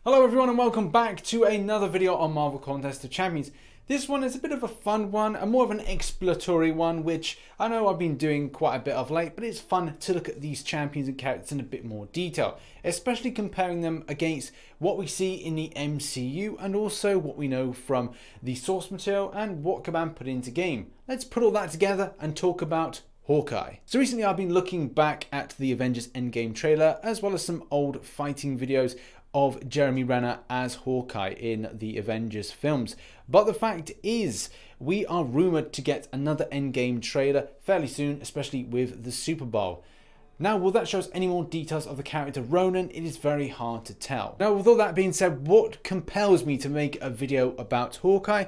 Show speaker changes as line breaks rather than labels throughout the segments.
Hello everyone and welcome back to another video on Marvel Contest of Champions. This one is a bit of a fun one, and more of an exploratory one, which I know I've been doing quite a bit of late, but it's fun to look at these champions and characters in a bit more detail, especially comparing them against what we see in the MCU and also what we know from the source material and what CANON put into game. Let's put all that together and talk about Hawkeye. So recently I've been looking back at the Avengers Endgame trailer as well as some old fighting videos of Jeremy Renner as Hawkeye in the Avengers films. But the fact is, we are rumoured to get another Endgame trailer fairly soon, especially with the Super Bowl. Now, will that show us any more details of the character Ronan? It is very hard to tell. Now, with all that being said, what compels me to make a video about Hawkeye?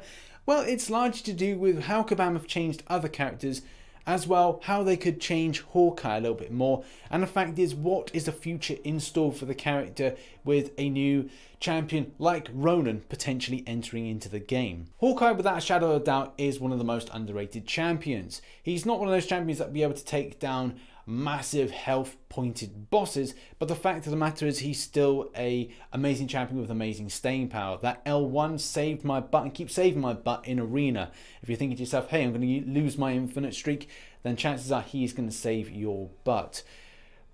Well, it's largely to do with how CANON have changed other characters, as well how they could change Hawkeye a little bit more, and the fact is, what is the future in store for the character with a new champion like Ronan potentially entering into the game. Hawkeye, without a shadow of a doubt, is one of the most underrated champions. He's not one of those champions that will be able to take down massive health pointed bosses, but the fact of the matter is he's still a amazing champion with amazing staying power. That L1 saved my butt and keeps saving my butt in arena. If you're thinking to yourself, hey, I'm going to lose my infinite streak, then chances are he's going to save your butt.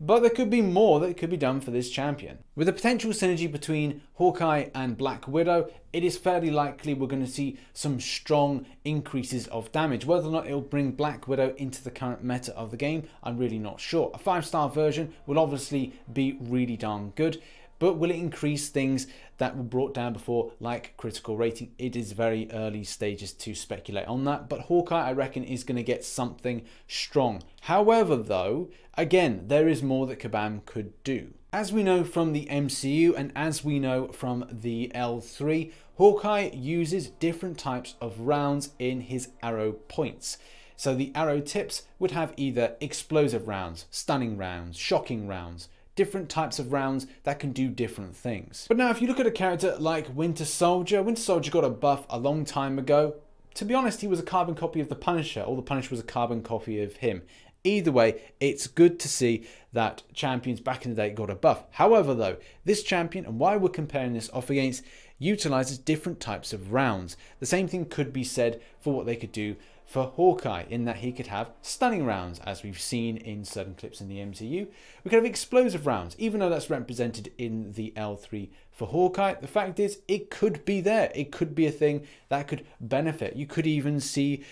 But there could be more that could be done for this champion. With the potential synergy between Hawkeye and Black Widow, it is fairly likely we're going to see some strong increases of damage. Whether or not it'll bring Black Widow into the current meta of the game, I'm really not sure. A 5-star version will obviously be really darn good, but will it increase things that were brought down before, like critical rating? It is very early stages to speculate on that, but Hawkeye, I reckon, is going to get something strong. However, though, again, there is more that CANON could do. As we know from the MCU and as we know from the L3, Hawkeye uses different types of rounds in his arrow points. So the arrow tips would have either explosive rounds, stunning rounds, shocking rounds, different types of rounds that can do different things. But now if you look at a character like Winter Soldier got a buff a long time ago. To be honest, he was a carbon copy of the Punisher, or the Punisher was a carbon copy of him. Either way, it's good to see that champions back in the day got a buff. However though, this champion, and why we're comparing this off against, utilizes different types of rounds. The same thing could be said for what they could do for Hawkeye, in that he could have stunning rounds, as we've seen in certain clips in the MCU. We could have explosive rounds, even though that's represented in the L3 for Hawkeye. The fact is, it could be there. It could be a thing that could benefit. You could even see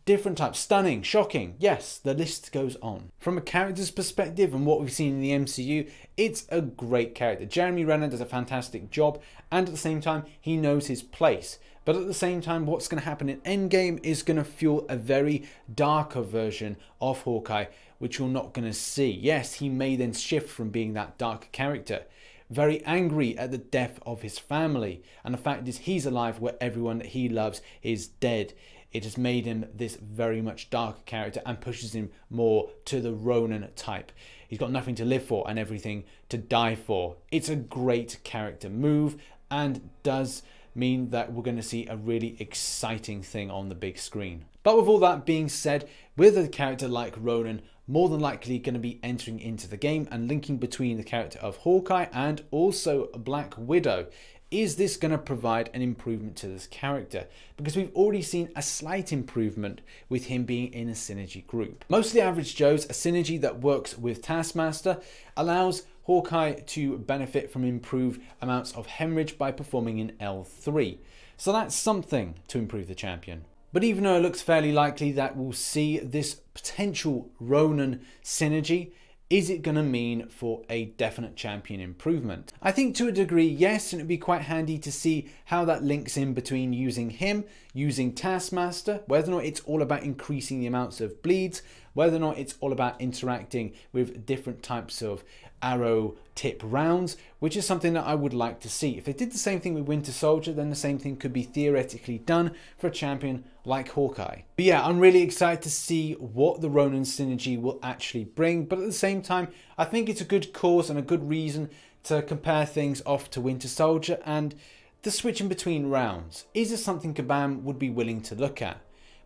different types, stunning, shocking, yes, the list goes on. From a character's perspective and what we've seen in the MCU, it's a great character. Jeremy Renner does a fantastic job, and at the same time, he knows his place. But at the same time, what's going to happen in Endgame is going to fuel a very darker version of Hawkeye, which you're not going to see. Yes, he may then shift from being that dark character, very angry at the death of his family, and the fact is he's alive where everyone that he loves is dead. It has made him this very much darker character and pushes him more to the Ronan type. He's got nothing to live for and everything to die for. It's a great character move and does mean that we're going to see a really exciting thing on the big screen. But with all that being said, with a character like Ronan more than likely going to be entering into the game and linking between the character of Hawkeye and also Black Widow, is this going to provide an improvement to this character? Because we've already seen a slight improvement with him being in a synergy group. Most of the average Joes, a synergy that works with Taskmaster allows Hawkeye to benefit from improved amounts of hemorrhage by performing in L3. So that's something to improve the champion. But even though it looks fairly likely that we'll see this potential Ronan synergy, is it going to mean for a definite champion improvement? I think to a degree, yes, and it'd be quite handy to see how that links in between using him, using Taskmaster, whether or not it's all about increasing the amounts of bleeds, whether or not it's all about interacting with different types of arrow tip rounds, which is something that I would like to see. If they did the same thing with Winter Soldier, then the same thing could be theoretically done for a champion like Hawkeye. But yeah, I'm really excited to see what the Ronan synergy will actually bring, but at the same time, I think it's a good cause and a good reason to compare things off to Winter Soldier and the switching between rounds. Is this something CANON would be willing to look at?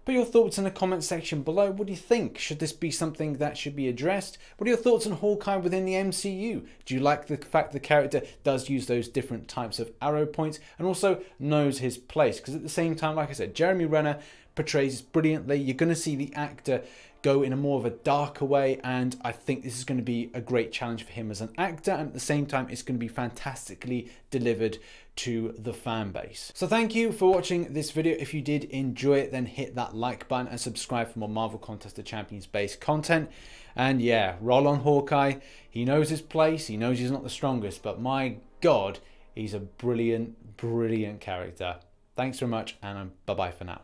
Put your thoughts in the comment section below. What do you think? Should this be something that should be addressed? What are your thoughts on Hawkeye within the MCU? Do you like the fact the character does use those different types of arrow points and also knows his place? Because at the same time, like I said, Jeremy Renner portrays brilliantly. You're going to see the actor go in a more of a darker way, and I think this is going to be a great challenge for him as an actor, and at the same time it's going to be fantastically delivered to the fan base. So thank you for watching this video. If you did enjoy it, then hit that like button and subscribe for more Marvel Contest of Champions based content. And yeah, roll on Hawkeye. He knows his place, he knows he's not the strongest, but my god, he's a brilliant character. Thanks very much, and bye bye for now.